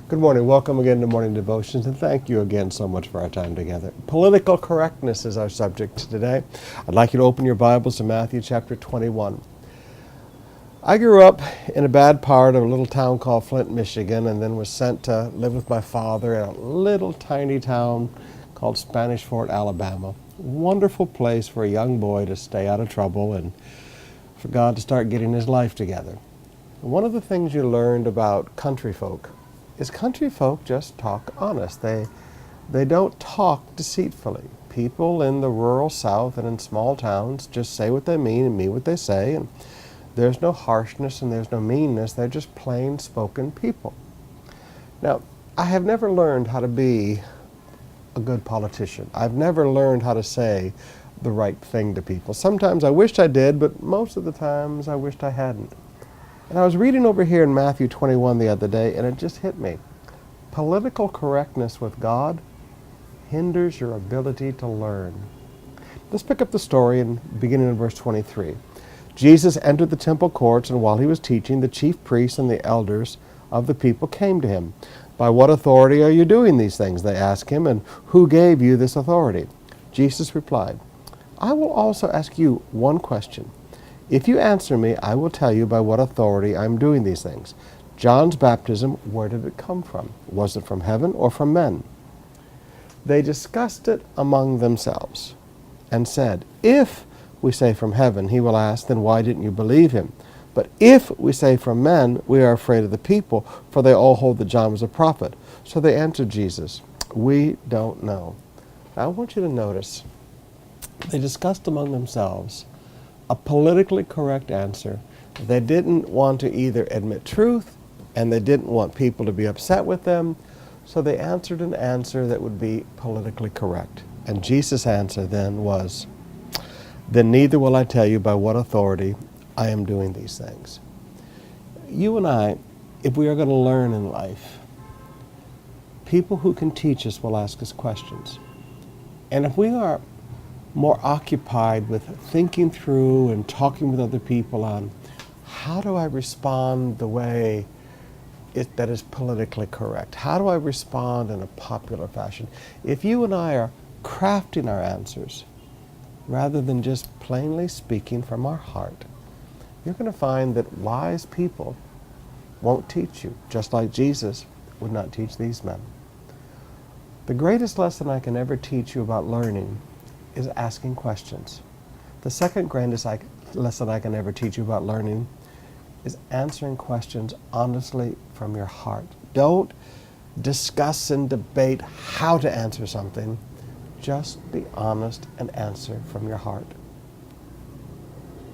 Good morning. Welcome again to Morning Devotions, and thank you again so much for our time together. Political correctness is our subject today. I'd like you to open your Bibles to Matthew chapter 21. I grew up in a bad part of a little town called Flint, Michigan, and then was sent to live with my father in a little tiny town called Spanish Fort, Alabama. Wonderful place for a young boy to stay out of trouble and for God to start getting his life together. One of the things you learned about country folk is country folk just talk honest. They don't talk deceitfully. People in the rural South and in small towns just say what they mean and mean what they say, and there's no harshness and there's no meanness. They're just plain spoken people. Now, I have never learned how to be a good politician. I've never learned how to say the right thing to people. Sometimes I wished I did, but most of the times I wished I hadn't. And I was reading over here in Matthew 21 the other day, and it just hit me. Political correctness with God hinders your ability to learn. Let's pick up the story beginning in verse 23. Jesus entered the temple courts, and while he was teaching, the chief priests and the elders of the people came to him. "By what authority are you doing these things?" they asked him, "and who gave you this authority?" Jesus replied, "I will also ask you one question. If you answer me, I will tell you by what authority I am doing these things. John's baptism, where did it come from? Was it from heaven or from men?" They discussed it among themselves and said, "If we say from heaven," he will ask, "then why didn't you believe him? But if we say from men, we are afraid of the people, for they all hold that John was a prophet." So they answered Jesus, "We don't know." Now I want you to notice, they discussed among themselves a politically correct answer. They didn't want to either admit truth, and they didn't want people to be upset with them, so they answered an answer that would be politically correct. And Jesus' answer then was, "Then neither will I tell you by what authority I am doing these things." You and I, if we are going to learn in life, people who can teach us will ask us questions. And if we are more occupied with thinking through and talking with other people on how do I respond the way that is politically correct? How do I respond in a popular fashion? If you and I are crafting our answers rather than just plainly speaking from our heart, you're going to find that wise people won't teach you, just like Jesus would not teach these men. The greatest lesson I can ever teach you about learning is asking questions. The second greatest lesson I can ever teach you about learning is answering questions honestly from your heart. Don't discuss and debate how to answer something. Just be honest and answer from your heart.